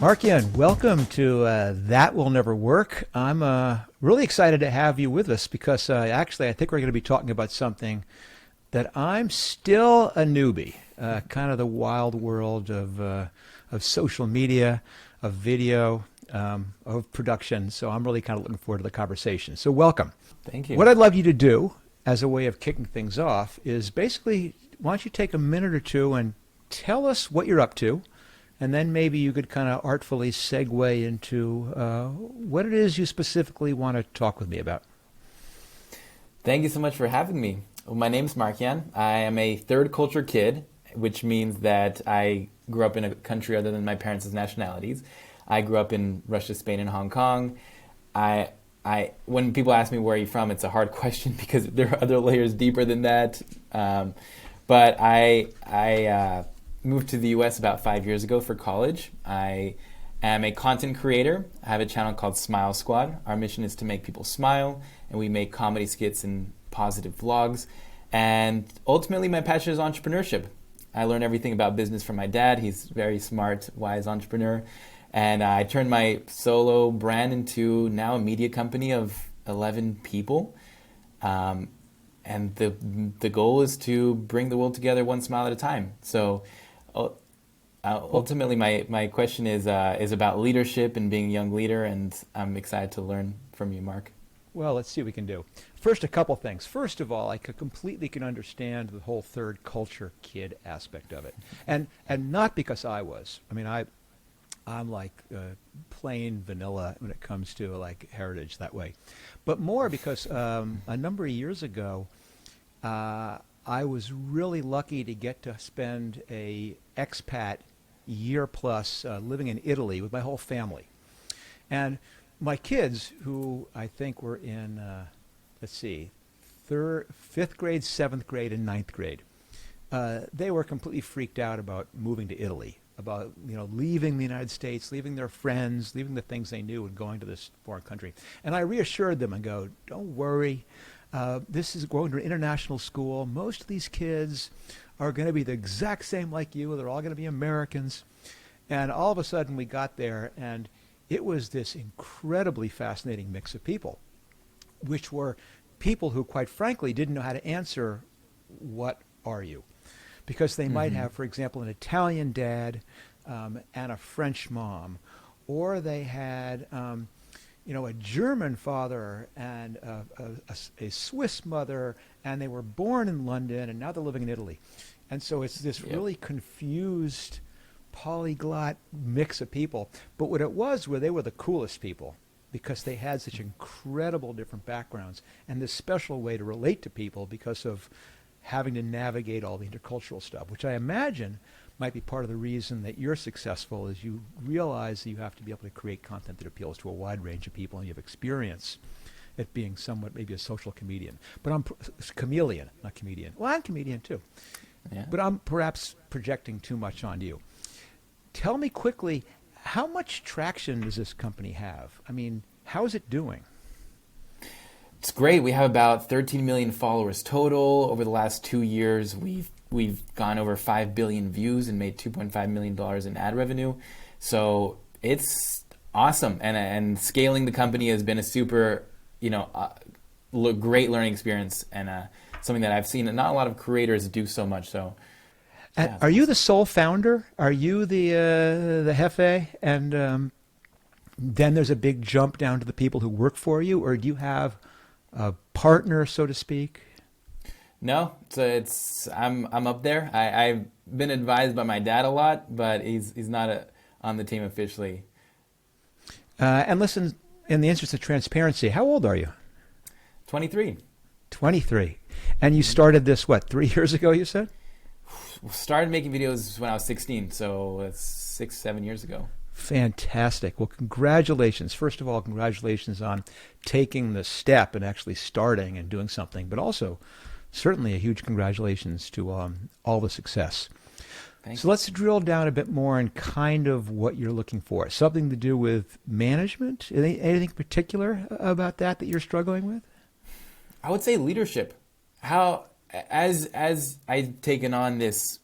Marcian, welcome to That Will Never Work. I'm really excited to have you with us because actually I think we're going to be talking about something that I'm still a newbie, kind of the wild world of social media, of video, of production. So I'm really kind of looking forward to the conversation. So welcome. Thank you. What I'd love you to do as a way of kicking things off is basically, why don't you take a minute or two and tell us what you're up to, and then maybe you could kind of artfully segue into what it is you specifically want to talk with me about. Thank you so much for having me. Well, my name's Marcian. I am a third culture kid, which means that I grew up in a country other than my parents' nationalities. I grew up in Russia, Spain, and Hong Kong. When people ask me where are you from, it's a hard question because there are other layers deeper than that. But I moved to the U.S. about 5 years ago for college. I am a content creator. I have a channel called Smile Squad. Our mission is to make people smile, and we make comedy skits and positive vlogs. And ultimately, my passion is entrepreneurship. I learned everything about business from my dad. He's a very smart, wise entrepreneur. And I turned my solo brand into now a media company of 11 people. And the goal is to bring the world together one smile at a time. So ultimately, my question is about leadership and being a young leader, and I'm excited to learn from you, Marc. Well, let's see what we can do. First, a couple things. First of all, I completely can understand the whole third culture kid aspect of it, and not because I was. I mean, I'm like plain vanilla when it comes to like heritage that way, but more because a number of years ago, I was really lucky to get to spend a expat year plus living in Italy with my whole family. And my kids, who I think were in, fifth grade, seventh grade, and ninth grade, they were completely freaked out about moving to Italy, about leaving the United States, leaving their friends, leaving the things they knew, and going to this foreign country. And I reassured them and go, don't worry. This is going to an international school. Most of these kids are going to be the exact same like you. They're all going to be Americans. And all of a sudden we got there, and it was this incredibly fascinating mix of people, which were people who, quite frankly, didn't know how to answer, what are you? Because they might have, for example, an Italian dad and a French mom, or they had a German father and a Swiss mother, and they were born in London, and now they're living in Italy. And so it's this really confused, polyglot mix of people. But what it was, they were the coolest people because they had such incredible different backgrounds and this special way to relate to people because of having to navigate all the intercultural stuff, which I imagine might be part of the reason that you're successful, is you realize that you have to be able to create content that appeals to a wide range of people, and you have experience at being somewhat maybe a social comedian. But I'm chameleon, not comedian. Well, I'm a comedian too. Yeah. But I'm perhaps projecting too much on you. Tell me quickly, how much traction does this company have? I mean, how is it doing? It's great. We have about 13 million followers total. Over the last 2 years, we've gone over 5 billion views and made $2.5 million in ad revenue. So it's awesome. And scaling the company has been a super, great learning experience, and something that I've seen not a lot of creators do so much. So, yeah, are you the sole founder? Are you the jefe? And then there's a big jump down to the people who work for you, or do you have a partner, so to speak? No, so I'm up there. I've been advised by my dad a lot, but he's not on the team officially. And listen, in the interest of transparency, how old are you? 23. 23. And you started this, 3 years ago, you said? Started making videos when I was 16, so it's 6-7 years ago. Fantastic. Well, congratulations. First of all, congratulations on taking the step and actually starting and doing something, but also certainly a huge congratulations to all the success. Thank So you. let's drill down a bit more in kind of what you're looking for. Something to do with management? Anything particular about that you're struggling with? I would say leadership. As I've taken on this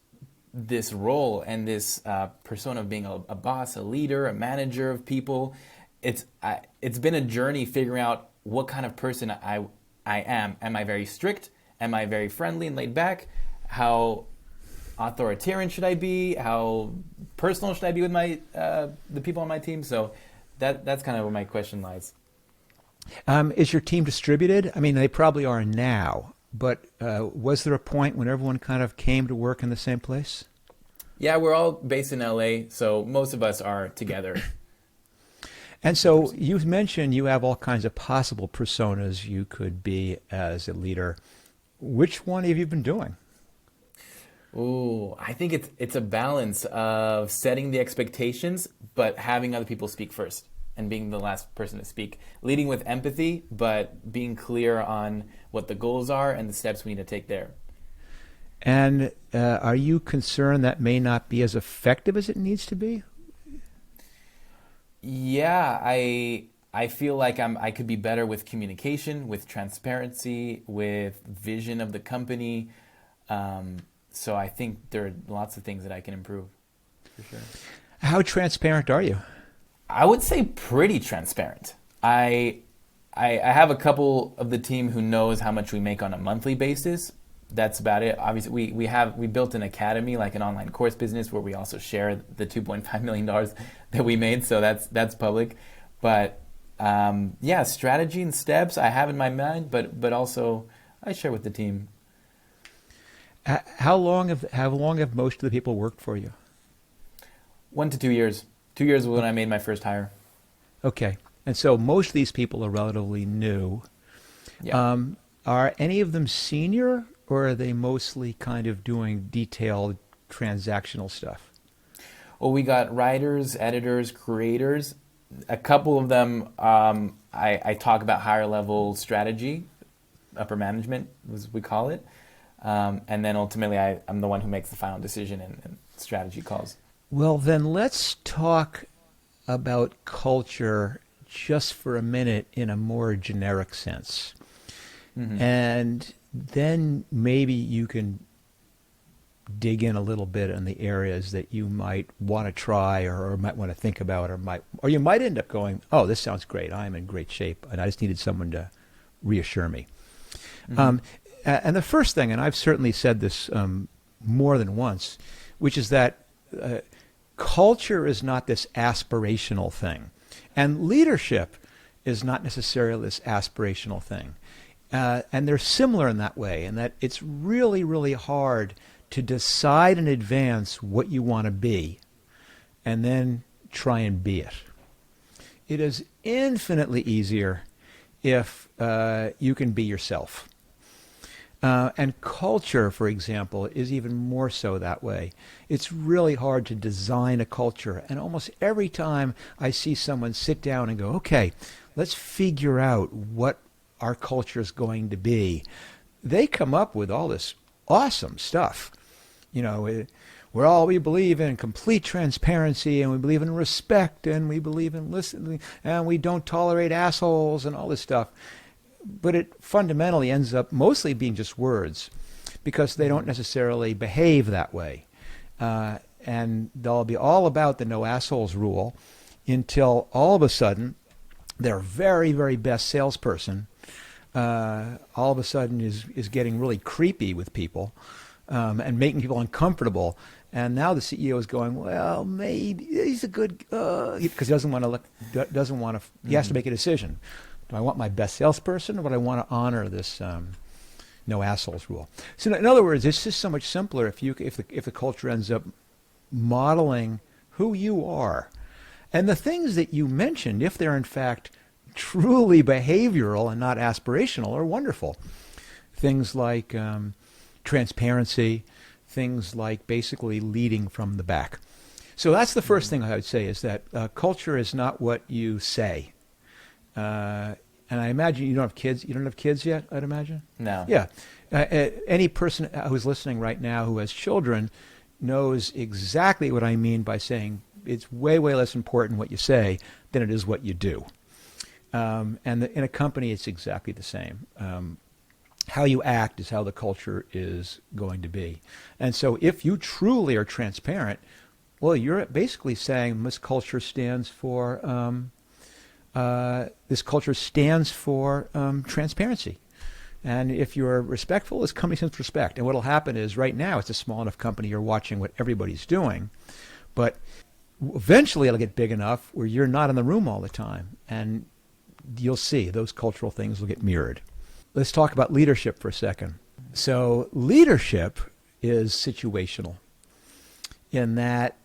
this role and this persona of being a boss, a leader, a manager of people. It's been a journey figuring out what kind of person I am. Am I very strict? Am I very friendly and laid back? How authoritarian should I be? How personal should I be with my the people on my team? So that's kind of where my question lies. Is your team distributed? I mean, they probably are now, but was there a point when everyone kind of came to work in the same place? Yeah, we're all based in LA, so most of us are together. And so you mentioned you have all kinds of possible personas you could be as a leader. Which one have you been doing? Ooh, I think it's a balance of setting the expectations, but having other people speak first and being the last person to speak. Leading with empathy, but being clear on what the goals are and the steps we need to take there. And are you concerned that may not be as effective as it needs to be? Yeah, I feel like I could be better with communication, with transparency, with vision of the company. So I think there are lots of things that I can improve, for sure. How transparent are you? I would say pretty transparent. I have a couple of the team who knows how much we make on a monthly basis. That's about it. Obviously, we built an academy, like an online course business, where we also share the $2.5 million that we made. So that's public. But yeah, strategy and steps I have in my mind, but also I share with the team. How long have most of the people worked for you? 1 to 2 years. 2 years was when I made my first hire. Okay. And so most of these people are relatively new. Yeah. Are any of them senior, or are they mostly kind of doing detailed transactional stuff? Well, we got writers, editors, creators. A couple of them, I talk about higher level strategy, upper management, as we call it. And then ultimately, I'm the one who makes the final decision and strategy calls. Well, then let's talk about culture just for a minute in a more generic sense. Mm-hmm. And then maybe you can dig in a little bit on the areas that you might want to try or might want to think about or you might end up going, oh, this sounds great. I'm in great shape, and I just needed someone to reassure me. Mm-hmm. And the first thing, and I've certainly said this more than once, which is that culture is not this aspirational thing. And leadership is not necessarily this aspirational thing. And they're similar in that way, in that it's really, really hard to decide in advance what you want to be and then try and be it. It is infinitely easier if you can be yourself. And culture, for example, is even more so that way. It's really hard to design a culture. And almost every time I see someone sit down and go, okay, let's figure out what our culture is going to be, they come up with all this awesome stuff. You know, we believe in complete transparency, and we believe in respect, and we believe in listening, and we don't tolerate assholes and all this stuff. But it fundamentally ends up mostly being just words, because they don't necessarily behave that way. And they'll be all about the no assholes rule until all of a sudden their very, very best salesperson all of a sudden is getting really creepy with people and making people uncomfortable. And now the CEO is going, well, maybe he's a good, because he doesn't want to, he has to make a decision. Do I want my best salesperson, or do I want to honor this no assholes rule? So in other words, it's just so much simpler if the culture ends up modeling who you are. And the things that you mentioned, if they're in fact truly behavioral and not aspirational, are wonderful. Things like transparency, things like basically leading from the back. So that's the first thing I would say, is that culture is not what you say. And I imagine you don't have kids. You don't have kids yet, I'd imagine? No. Yeah. Any person who's listening right now who has children knows exactly what I mean by saying it's way, way less important what you say than it is what you do. And in a company, it's exactly the same. how you act is how the culture is going to be. And so if you truly are transparent, well, you're basically saying this culture stands for transparency. And if you're respectful, it's company sense respect. And what will happen is right now it's a small enough company, you're watching what everybody's doing. But eventually it'll get big enough where you're not in the room all the time. And you'll see those cultural things will get mirrored. Let's talk about leadership for a second. So leadership is situational in that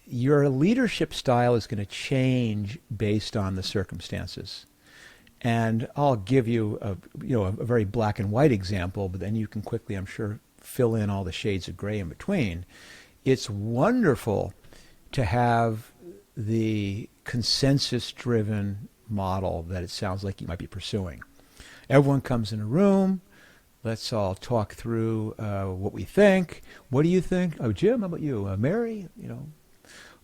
your leadership style is going to change based on the circumstances. And I'll give you a very black and white example, but then you can quickly, I'm sure, fill in all the shades of gray in between. It's wonderful to have the consensus-driven model that it sounds like you might be pursuing. Everyone comes in a room. Let's all talk through what we think. What do you think? Oh, Jim, how about you? Mary?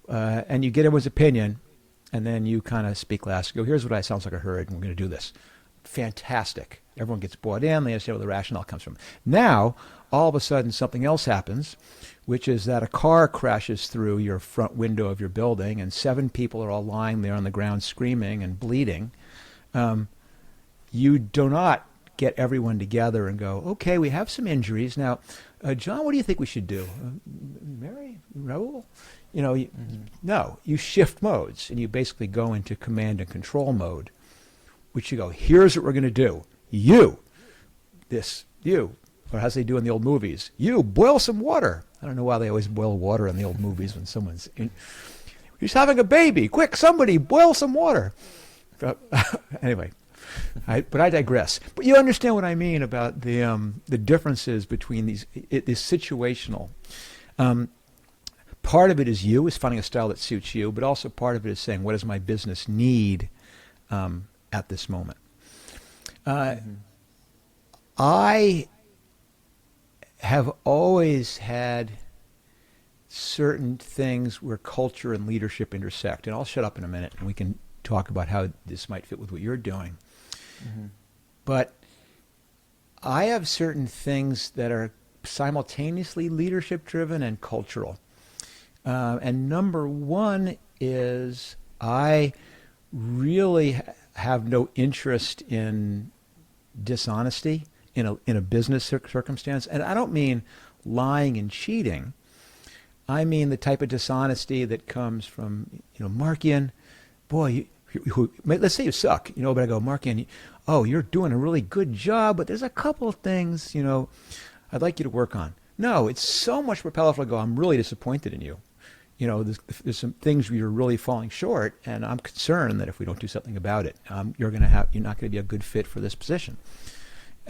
And you get everyone's opinion. And then you kind of speak last. Go, here's what I sounds like I heard, and we're going to do this. Fantastic. Everyone gets bought in. They understand where the rationale comes from. Now, all of a sudden, something else happens, which is that a car crashes through your front window of your building, and 7 people are all lying there on the ground screaming and bleeding. You do not get everyone together and go, okay, we have some injuries. Now, John, what do you think we should do? Mary? Raoul? No, you shift modes, and you basically go into command and control mode, which you go, here's what we're going to do. You, or as they do in the old movies, you boil some water. I don't know why they always boil water in the old movies when someone's he's having a baby. Quick, somebody boil some water. Anyway, but I digress. But you understand what I mean about the differences between these. It is situational. Part of it is finding a style that suits you, but also part of it is saying, what does my business need at this moment? I have always had certain things where culture and leadership intersect. And I'll shut up in a minute and we can talk about how this might fit with what you're doing. Mm-hmm. But I have certain things that are simultaneously leadership driven and cultural. And number one is I really have no interest in dishonesty in a business circumstance. And I don't mean lying and cheating. I mean the type of dishonesty that comes from, Marcian, boy, let's say you suck, but I go, Marcian, you're doing a really good job, but there's a couple of things, I'd like you to work on. No, it's so much more powerful to go, I'm really disappointed in you. There's some things where you're really falling short, and I'm concerned that if we don't do something about it, you're not going to be a good fit for this position.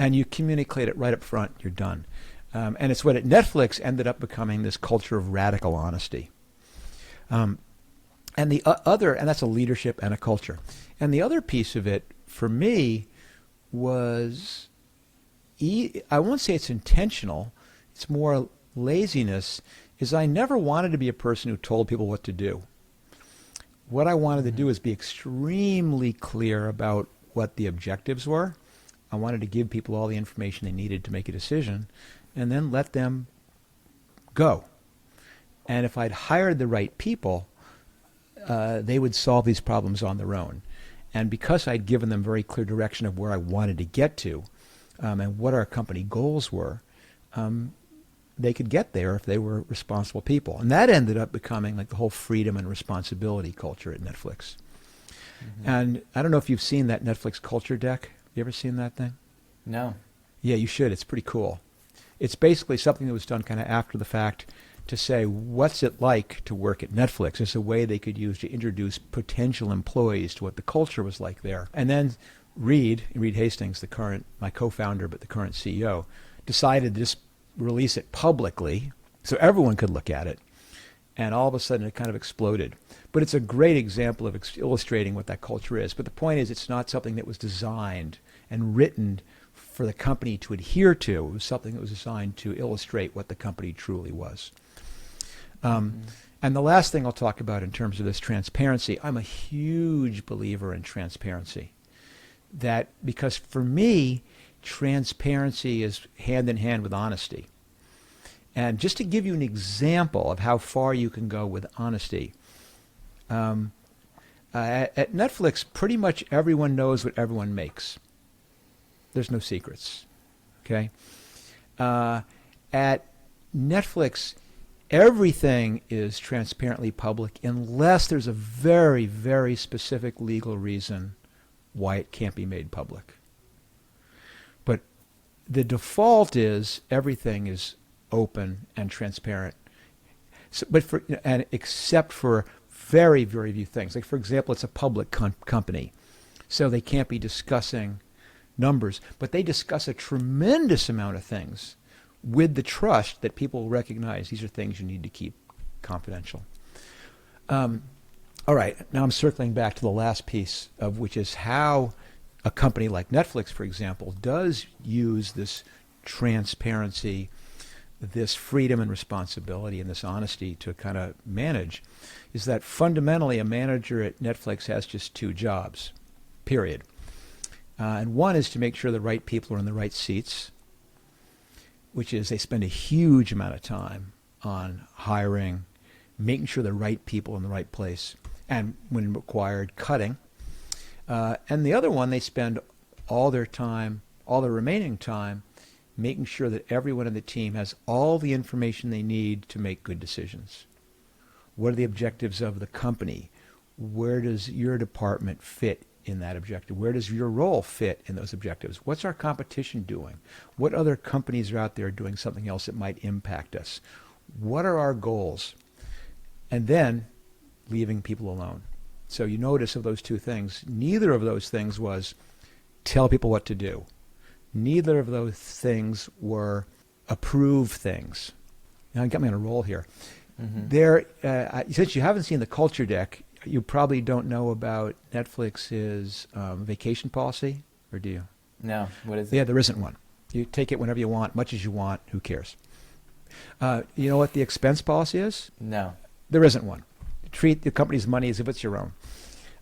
And you communicate it right up front. You're done. And it's what at Netflix ended up becoming this culture of radical honesty. And the other, and that's a leadership and a culture. And the other piece of it for me was, I won't say it's intentional. It's more laziness. Is I never wanted to be a person who told people what to do. What I wanted to do is be extremely clear about what the objectives were. I wanted to give people all the information they needed to make a decision and then let them go. And if I'd hired the right people, they would solve these problems on their own. And because I'd given them very clear direction of where I wanted to get to and what our company goals were, they could get there if they were responsible people. And that ended up becoming like the whole freedom and responsibility culture at Netflix. Mm-hmm. And I don't know if you've seen that Netflix culture deck. You ever seen that thing? No. Yeah, you should. It's pretty cool. It's basically something that was done kind of after the fact to say, what's it like to work at Netflix? It's a way they could use to introduce potential employees to what the culture was like there. And then Reed Hastings, my co-founder but the current CEO, decided to just release it publicly so everyone could look at it. And all of a sudden it kind of exploded. But it's a great example of illustrating what that culture is. But the point is, it's not something that was designed and written for the company to adhere to. It was something that was designed to illustrate what the company truly was. And the last thing I'll talk about in terms of this transparency, I'm a huge believer in transparency. That because for me, transparency is hand in hand with honesty. And just to give you an example of how far you can go with honesty, at Netflix, pretty much everyone knows what everyone makes. There's no secrets. Okay? At Netflix, everything is transparently public unless there's a very, very specific legal reason why it can't be made public. But the default is everything is open and transparent. So, and except for very, very few things. Like, for example, it's a public company, so they can't be discussing numbers, but they discuss a tremendous amount of things with the trust that people recognize these are things you need to keep confidential. All right, now I'm circling back to the last piece, of which is how a company like Netflix, for example, does use this transparency, this freedom and responsibility, and this honesty to kind of manage, is that fundamentally a manager at Netflix has just two jobs, period. And one is to make sure the right people are in the right seats, which is they spend a huge amount of time on hiring, making sure the right people in the right place, and when required, cutting. And the other one, they spend all their time, all their remaining time, making sure that everyone in the team has all the information they need to make good decisions. What are the objectives of the company? Where does your department fit in that objective? Where does your role fit in those objectives? What's our competition doing? What other companies are out there doing something else that might impact us? What are our goals? And then leaving people alone. So you notice of those two things, neither of those things was tell people what to do. Neither of those things were approve things. Now, you got me on a roll here. Mm-hmm. Since you haven't seen the culture deck, you probably don't know about Netflix's vacation policy, or do you? No. What is it? Yeah, there isn't one. You take it whenever you want, much as you want. Who cares? You know what the expense policy is? No. There isn't one. Treat the company's money as if it's your own.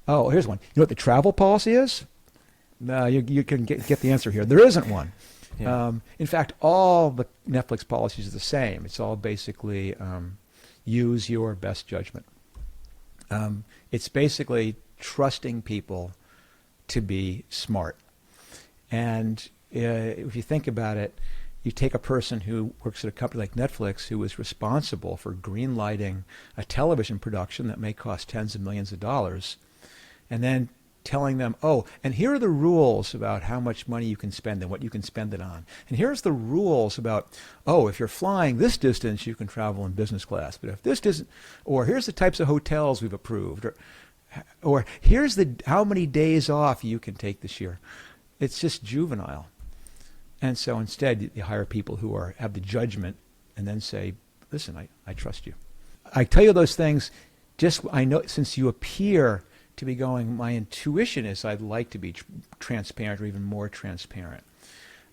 Oh, here's one. You know what the travel policy is? No, you can get the answer here. There isn't one. Yeah. In fact, all the Netflix policies are the same. It's all basically use your best judgment. It's basically trusting people to be smart. And if you think about it, you take a person who works at a company like Netflix who is responsible for green-lighting a television production that may cost tens of millions of dollars, and then telling them, oh, and here are the rules about how much money you can spend and what you can spend it on. And here's the rules about, oh, if you're flying this distance, you can travel in business class. But if this doesn't, or here's the types of hotels we've approved, or here's how many days off you can take this year. It's just juvenile. And so instead, you hire people who have the judgment and then say, listen, I trust you. I tell you those things I know since you appear to be going, my intuition is I'd like to be transparent, or even more transparent.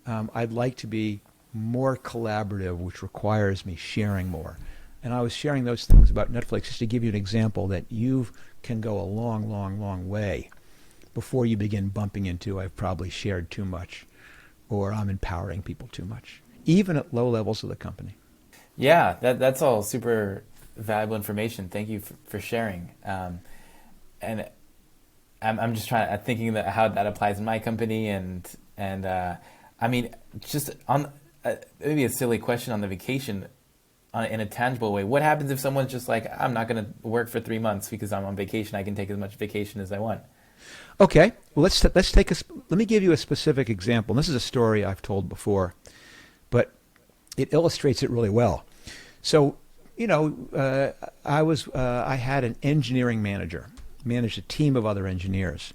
I'd like to be more collaborative, which requires me sharing more. And I was sharing those things about Netflix just to give you an example that you can go a long, long, long way before you begin bumping into, I've probably shared too much, or I'm empowering people too much, even at low levels of the company. Yeah, that's all super valuable information. Thank you for sharing. And I'm just thinking that how that applies in my company, and I mean, just on maybe a silly question on the vacation, in a tangible way. What happens if someone's just like, I'm not going to work for 3 months because I'm on vacation. I can take as much vacation as I want. Okay, well let me give you a specific example. And this is a story I've told before, but it illustrates it really well. So, I had an engineering manager, managed a team of other engineers,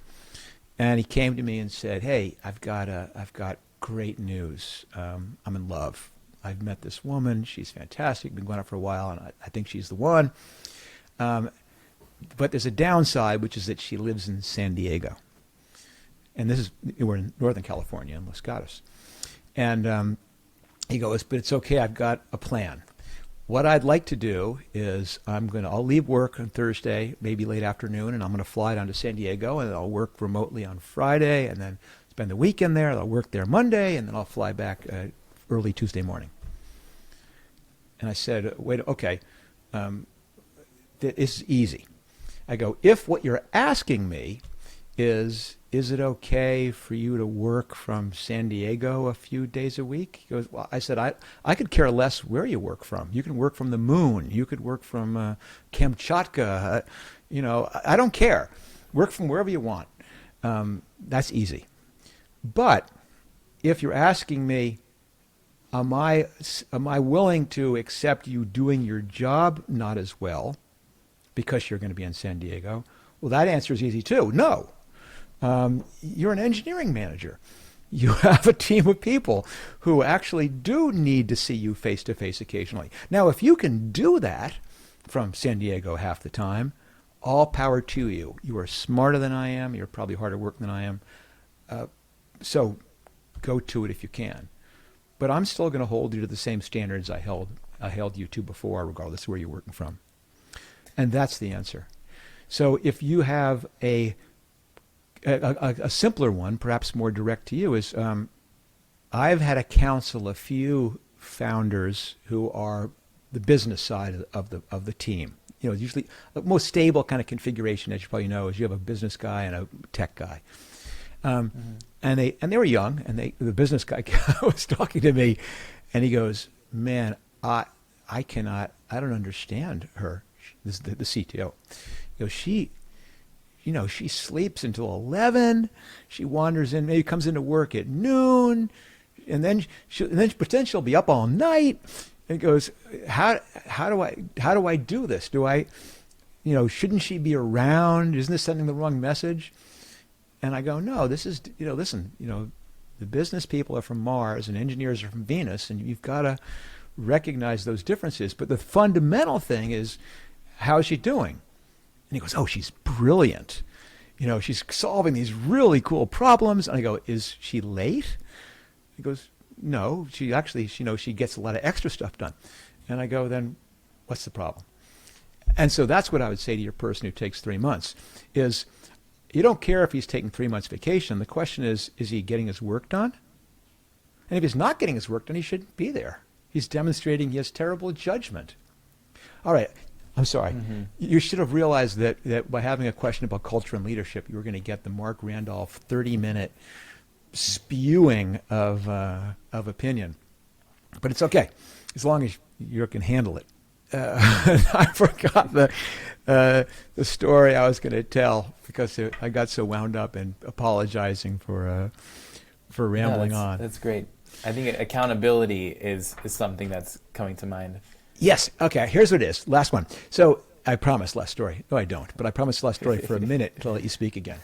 and he came to me and said, "Hey, I've got great news. I'm in love. I've met this woman. She's fantastic. Been going out for a while, and I think she's the one. But there's a downside, which is that she lives in San Diego, and we're in Northern California in Los Gatos." And he goes, "But it's okay. I've got a plan. What I'd like to do is I'll leave work on Thursday, maybe late afternoon, and I'm going to fly down to San Diego, and I'll work remotely on Friday, and then spend the weekend there. I'll work there Monday, and then I'll fly back early Tuesday morning. And I said, wait, okay, this is easy. I go, if what you're asking me is it okay for you to work from San Diego a few days a week? He goes, well, I said, I could care less where you work from. You can work from the moon. You could work from Kamchatka. I don't care. Work from wherever you want. That's easy. But if you're asking me, am I willing to accept you doing your job not as well because you're going to be in San Diego? Well, that answer is easy too. No. You're an engineering manager. You have a team of people who actually do need to see you face to face occasionally. Now, if you can do that from San Diego half the time, all power to you. You are smarter than I am. You're probably harder working than I am. So go to it if you can. But I'm still going to hold you to the same standards I held you to before, regardless of where you're working from. And that's the answer. So if you have a simpler one, perhaps more direct to you, is I've had to counsel a few founders who are the business side of the team. Usually the most stable kind of configuration, as you probably know, is you have a business guy and a tech guy. And they were young, and the business guy was talking to me, and he goes, "Man, I don't understand her." This is the CTO. She sleeps until 11. She wanders in, maybe comes into work at noon, and then she'll be up all night. And goes, how do I do this? Shouldn't she be around? Isn't this sending the wrong message? And I go, no, this is, listen, the business people are from Mars and engineers are from Venus, and you've got to recognize those differences. But the fundamental thing is, how is she doing? And he goes, oh, she's brilliant. She's solving these really cool problems. And I go, is she late? He goes, no, she actually, she gets a lot of extra stuff done. And I go, then what's the problem? And so that's what I would say to your person who takes 3 months is, you don't care if he's taking 3 months vacation. The question is he getting his work done? And if he's not getting his work done, he shouldn't be there. He's demonstrating he has terrible judgment. All right, I'm sorry. Mm-hmm. You should have realized that by having a question about culture and leadership, you were going to get the Marc Randolph 30-minute spewing of opinion. But it's okay, as long as you can handle it. I forgot the story I was going to tell because I got so wound up in apologizing for rambling on. That's great. I think accountability is something that's coming to mind. Yes. Okay. Here's what it is. Last one. So I promised last story. No, I don't. But I promised last story for a minute to let you speak again.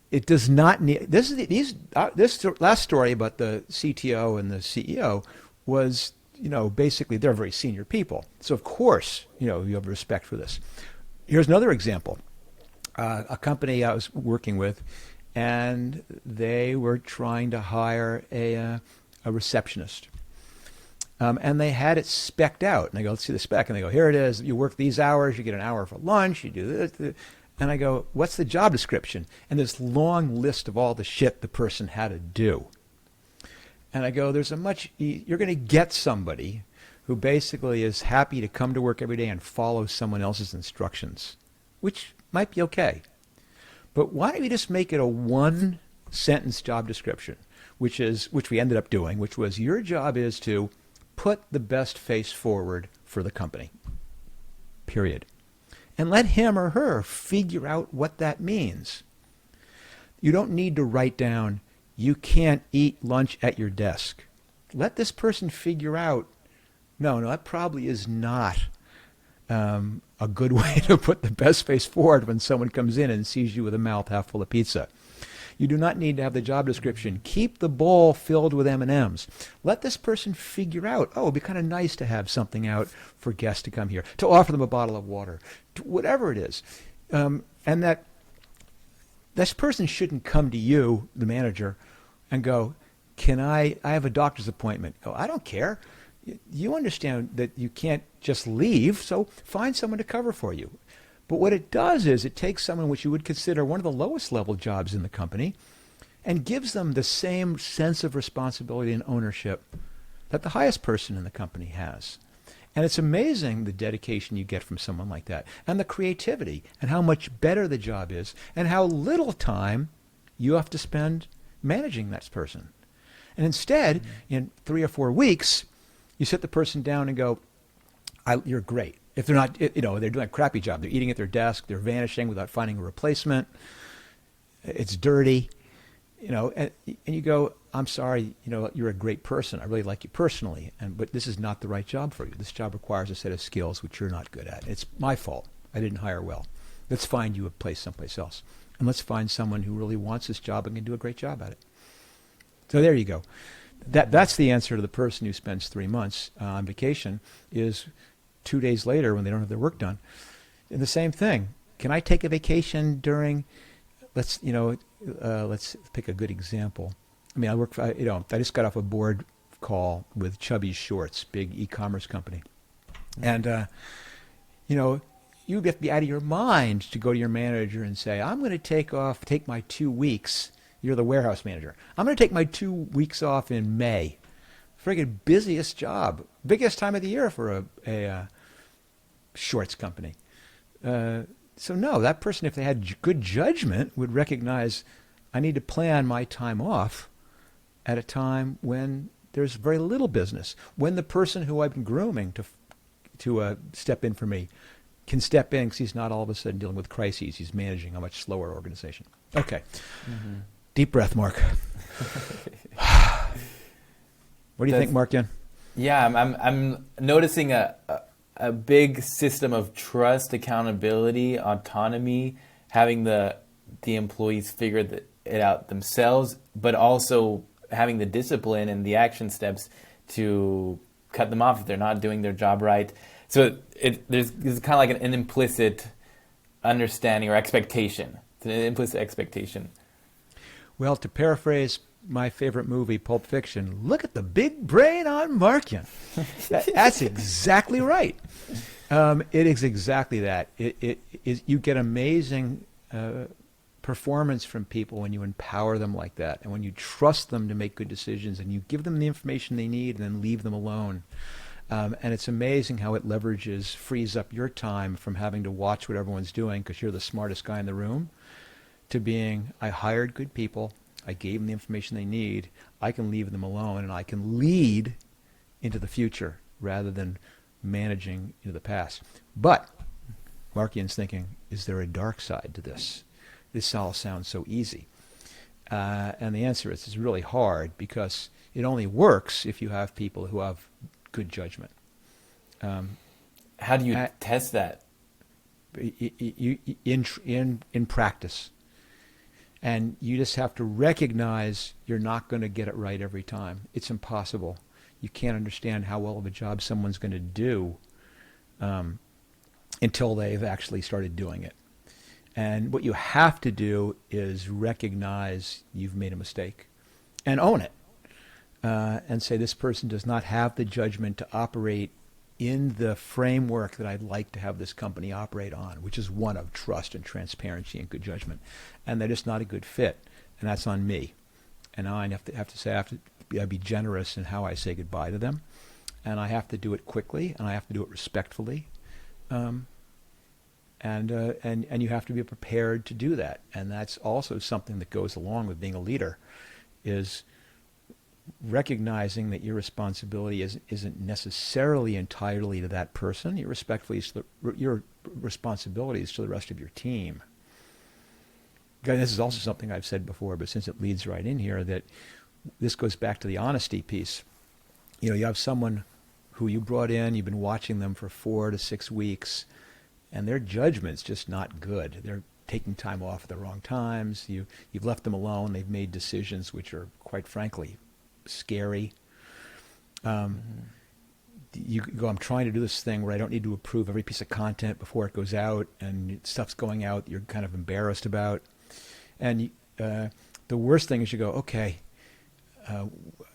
It does not need. This last story about the CTO and the CEO was, basically they're very senior people. So of course, you have respect for this. Here's another example. A company I was working with, and they were trying to hire a receptionist. And they had it specced out. And I go, let's see the spec. And they go, here it is. You work these hours. You get an hour for lunch. You do this. And I go, what's the job description? And this long list of all the shit the person had to do. And I go, you're going to get somebody who basically is happy to come to work every day and follow someone else's instructions, which might be okay. But why don't we just make it a one-sentence job description, which we ended up doing, which was your job is to put the best face forward for the company, period. And let him or her figure out what that means. You don't need to write down, you can't eat lunch at your desk. Let this person figure out, no, that probably is not a good way to put the best face forward when someone comes in and sees you with a mouth half full of pizza. You do not need to have the job description. Keep the bowl filled with M&Ms. Let this person figure out, it'd be kind of nice to have something out for guests to come here, to offer them a bottle of water, whatever it is. And that this person shouldn't come to you, the manager, and go, I have a doctor's appointment. Oh, I don't care. You understand that you can't just leave, so find someone to cover for you. But what it does is it takes someone which you would consider one of the lowest level jobs in the company, and gives them the same sense of responsibility and ownership that the highest person in the company has. And it's amazing the dedication you get from someone like that, and the creativity, and how much better the job is, and how little time you have to spend managing that person. And instead, in 3 or 4 weeks, you sit the person down and go, you're great. If they're not, they're doing a crappy job. They're eating at their desk. They're vanishing without finding a replacement. It's dirty. And you go, I'm sorry, you're a great person. I really like you personally, but this is not the right job for you. This job requires a set of skills which you're not good at. It's my fault. I didn't hire well. Let's find you a place someplace else. And let's find someone who really wants this job and can do a great job at it. So there you go. That's the answer to the person who spends 3 months on vacation, is 2 days later when they don't have their work done. And the same thing. Can I take a vacation during, let's pick a good example. I mean, I just got off a board call with Chubby's Shorts, big e-commerce company. And, you have to be out of your mind to go to your manager and say, I'm going to take my 2 weeks. You're the warehouse manager. I'm going to take my 2 weeks off in May. Friggin' busiest job, biggest time of the year for a shorts company. So no, that person, if they had good judgment, would recognize I need to plan my time off at a time when there's very little business, when the person who I've been grooming to step in for me can step in because he's not all of a sudden dealing with crises. He's managing a much slower organization. Okay. Mm-hmm. Deep breath, Marc. What do you think, Marc? Yeah, I'm noticing a big system of trust, accountability, autonomy, having the employees figure it out themselves, but also having the discipline and the action steps to cut them off if they're not doing their job right. So there's kind of like an implicit understanding or expectation. It's an implicit expectation. Well, to paraphrase my favorite movie, Pulp Fiction, look at the big brain on Marcian. That's exactly right. It is exactly that. You get amazing performance from people when you empower them like that, and when you trust them to make good decisions, and you give them the information they need and then leave them alone. And it's amazing how it frees up your time from having to watch what everyone's doing because you're the smartest guy in the room, to being, I hired good people, I gave them the information they need, I can leave them alone, and I can lead into the future rather than managing into the past. But Marcian's thinking, is there a dark side to this? This all sounds so easy. And the answer is it's really hard because it only works if you have people who have good judgment. How do you test that? In practice. And you just have to recognize you're not going to get it right every time. It's impossible. You can't understand how well of a job someone's going to do until they've actually started doing it. And what you have to do is recognize you've made a mistake and own it. And say this person does not have the judgment to operate in the framework that I'd like to have this company operate on, which is one of trust and transparency and good judgment. And they're just not a good fit. And that's on me. And I have to be generous in how I say goodbye to them. And I have to do it quickly, and I have to do it respectfully. And you have to be prepared to do that. And that's also something that goes along with being a leader, is recognizing that your responsibility isn't necessarily entirely to that person. Your responsibility is to the rest of your team. Again, this is also something I've said before, but since it leads right in here, that this goes back to the honesty piece. You have someone who you brought in, you've been watching them for 4 to 6 weeks, and their judgment's just not good. They're taking time off at the wrong times. You've left them alone. They've made decisions which are, quite frankly, scary. You go, I'm trying to do this thing where I don't need to approve every piece of content before it goes out, and stuff's going out you're kind of embarrassed about. And the worst thing is you go, okay,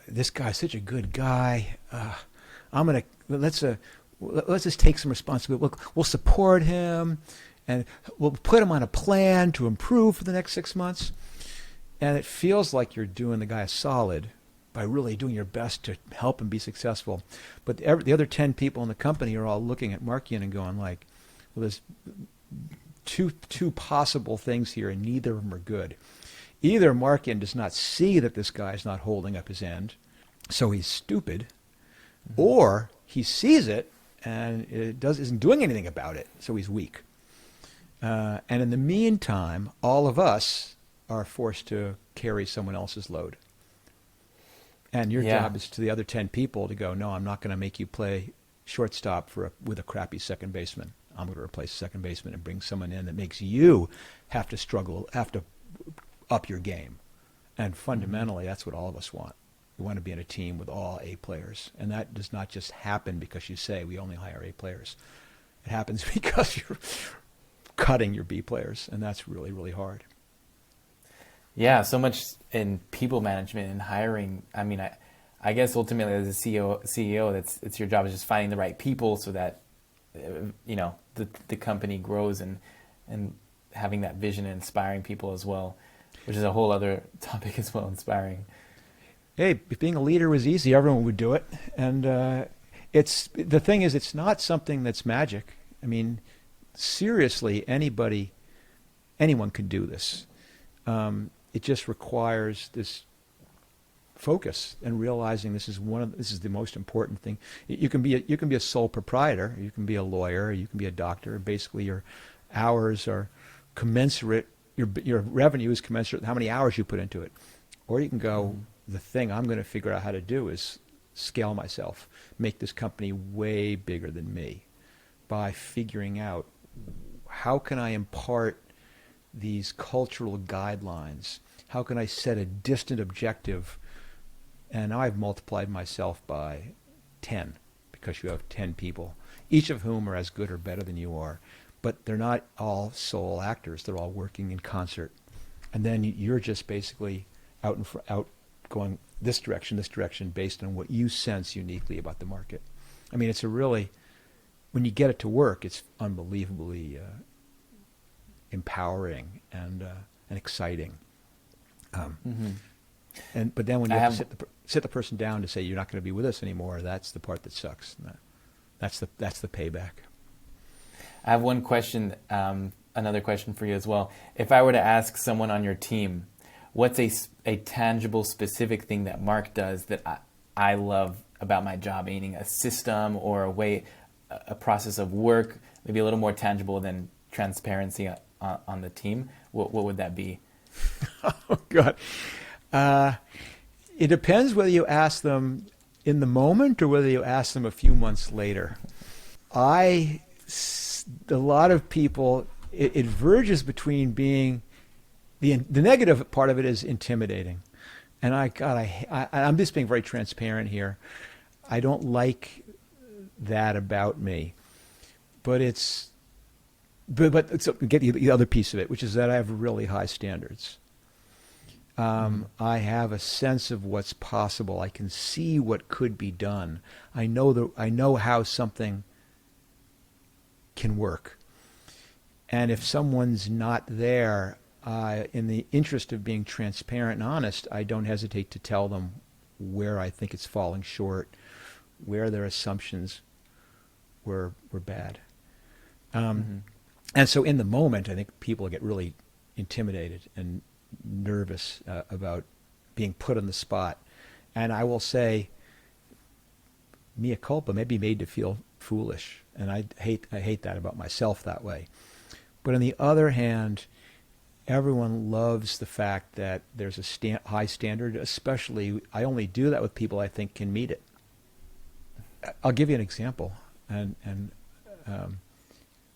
this guy's such a good guy. Let's just take some responsibility. We'll support him, and we'll put him on a plan to improve for the next 6 months. And it feels like you're doing the guy a solid by really doing your best to help him be successful. But the other 10 people in the company are all looking at Marcian and going like, well, there's two possible things here, and neither of them are good. Either Marcian does not see that this guy is not holding up his end, so he's stupid, or he sees it and isn't doing anything about it, so he's weak. And in the meantime, all of us are forced to carry someone else's load. And your job is to the other 10 people to go, no, I'm not going to make you play shortstop with a crappy second baseman. I'm going to replace second baseman and bring someone in that makes you have to struggle, have to up your game. And fundamentally, that's what all of us want. We want to be in a team with all A players. And that does not just happen because you say we only hire A players. It happens because you're cutting your B players, and that's really, really hard. Yeah, so much in people management and hiring. I mean, I guess ultimately as a CEO, it's your job is just finding the right people so that the company grows and having that vision and inspiring people as well, which is a whole other topic as well, inspiring. Hey, if being a leader was easy, everyone would do it. And the thing is, it's not something that's magic. I mean, seriously, anyone could do this. It just requires this focus and realizing this is the most important thing. You can be a sole proprietor, you can be a lawyer, you can be a doctor. Basically, your hours are commensurate. Your revenue is commensurate with how many hours you put into it. Or you can go, the thing I'm going to figure out how to do is scale myself, make this company way bigger than me, by figuring out how can I impart these cultural guidelines? How can I set a distant objective? And now I've multiplied myself by 10 because you have 10 people, each of whom are as good or better than you are. But they're not all sole actors. They're all working in concert. And then you're just basically out going this direction based on what you sense uniquely about the market. I mean, when you get it to work, it's unbelievably empowering and exciting. But then when you have to sit the person down to say you're not going to be with us anymore, that's the part that sucks. That's the payback. I have one question, another question for you as well. If I were to ask someone on your team, what's a tangible, specific thing that Marc does that I love about my job, meaning a system or a process of work, maybe a little more tangible than transparency on the team, what would that be? Oh, God. It depends whether you ask them in the moment or whether you ask them a few months later. A lot of people, it verges between being, the negative part of it is intimidating. And I'm just being very transparent here. I don't like that about me. But get the other piece of it, which is that I have really high standards. I have a sense of what's possible. I can see what could be done. I know how something can work. And if someone's not there, in the interest of being transparent and honest, I don't hesitate to tell them where I think it's falling short, where their assumptions were bad. And so in the moment, I think people get really intimidated and nervous about being put on the spot. And I will say, mea culpa, may be made to feel foolish. And I hate that about myself that way. But on the other hand, everyone loves the fact that there's a high standard, especially I only do that with people I think can meet it. I'll give you an example.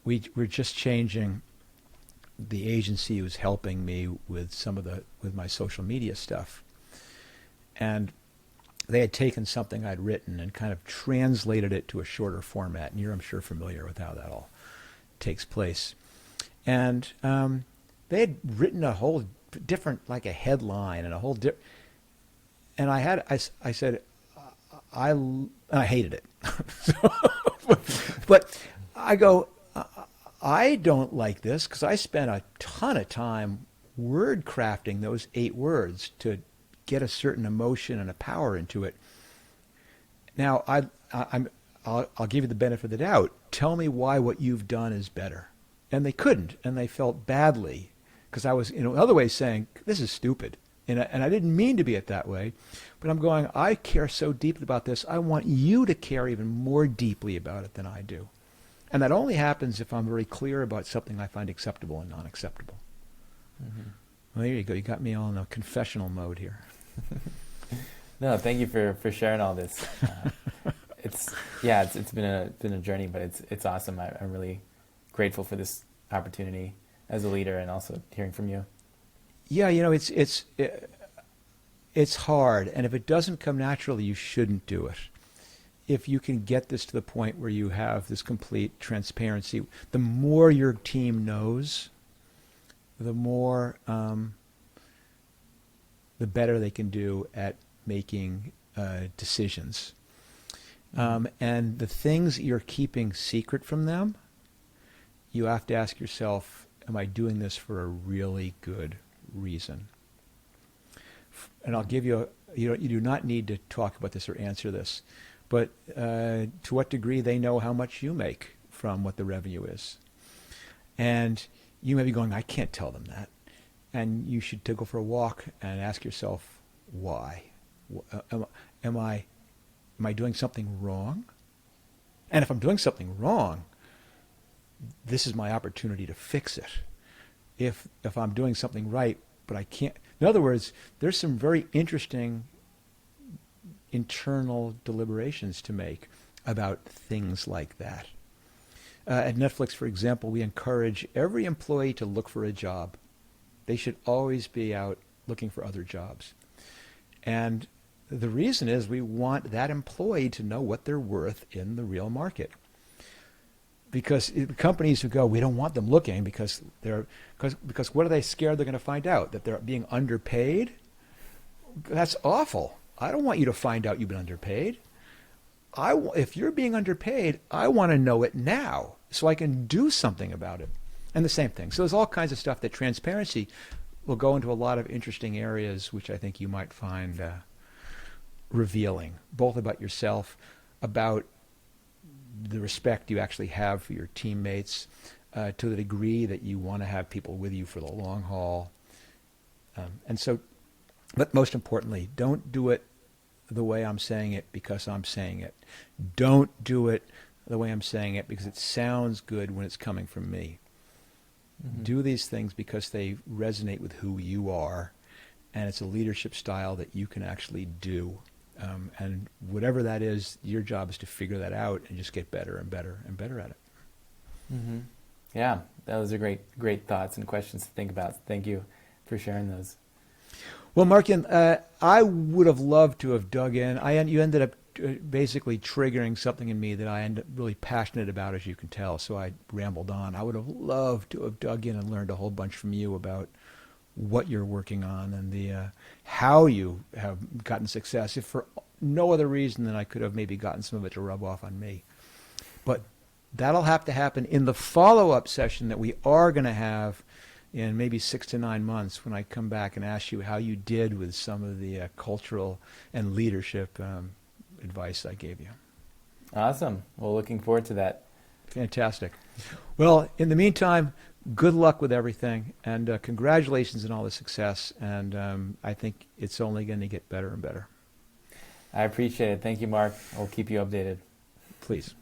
We're just changing the agency who's helping me with with my social media stuff. And they had taken something I'd written and kind of translated it to a shorter format. And you're, I'm sure, familiar with how that all takes place. And they had written a whole different, like a headline and a whole different. And I said, I hated it. But I go, I don't like this because I spent a ton of time word crafting those 8 words to get a certain emotion and a power into it. Now, I'll give you the benefit of the doubt. Tell me why what you've done is better. And they couldn't, and they felt badly because I was, in other ways, saying, this is stupid. And I didn't mean to be it that way, but I'm going, I care so deeply about this, I want you to care even more deeply about it than I do. And that only happens if I'm very clear about something I find acceptable and non-acceptable. Mm-hmm. Well, there you go. You got me all in a confessional mode here. No, thank you for sharing all this. It's been a journey, but it's awesome. I'm really grateful for this opportunity as a leader and also hearing from you. Yeah, it's hard, and if it doesn't come naturally, you shouldn't do it. If you can get this to the point where you have this complete transparency, the more your team knows, the more, the better they can do at making decisions. And the things you're keeping secret from them, you have to ask yourself, am I doing this for a really good reason? And I'll give you, you do not need to talk about this or answer this, but to what degree they know how much you make from what the revenue is. And you may be going, I can't tell them that. And you should go for a walk and ask yourself, why? Am I doing something wrong? And if I'm doing something wrong, this is my opportunity to fix it. If I'm doing something right, but I can't. In other words, there's some very interesting internal deliberations to make about things like that. At Netflix, for example, we encourage every employee to look for a job. They should always be out looking for other jobs. And the reason is we want that employee to know what they're worth in the real market. Because companies who go, we don't want them looking because what are they scared they're going to find out? That they're being underpaid? That's awful. I don't want you to find out you've been underpaid. If you're being underpaid, I want to know it now so I can do something about it. And the same thing. So there's all kinds of stuff that transparency will go into a lot of interesting areas, which I think you might find revealing, both about yourself, about the respect you actually have for your teammates, to the degree that you want to have people with you for the long haul. But most importantly, don't do it the way I'm saying it because I'm saying it. Don't do it the way I'm saying it because it sounds good when it's coming from me. Mm-hmm. Do these things because they resonate with who you are, and it's a leadership style that you can actually do. And whatever that is, your job is to figure that out and just get better and better and better at it. Mm-hmm. Yeah, those are great thoughts and questions to think about. Thank you for sharing those. Well, Marc, I would have loved to have dug in. You ended up basically triggering something in me that I end up really passionate about, as you can tell, so I rambled on. I would have loved to have dug in and learned a whole bunch from you about what you're working on and the how you have gotten success, if for no other reason than I could have maybe gotten some of it to rub off on me. But that'll have to happen in the follow-up session that we are going to have in maybe 6 to 9 months when I come back and ask you how you did with some of the cultural and leadership advice I gave you. Awesome. Well, looking forward to that. Fantastic. Well, in the meantime, good luck with everything, and congratulations on all the success, and I think it's only going to get better and better. I appreciate it. Thank you, Marc. I'll keep you updated. Please.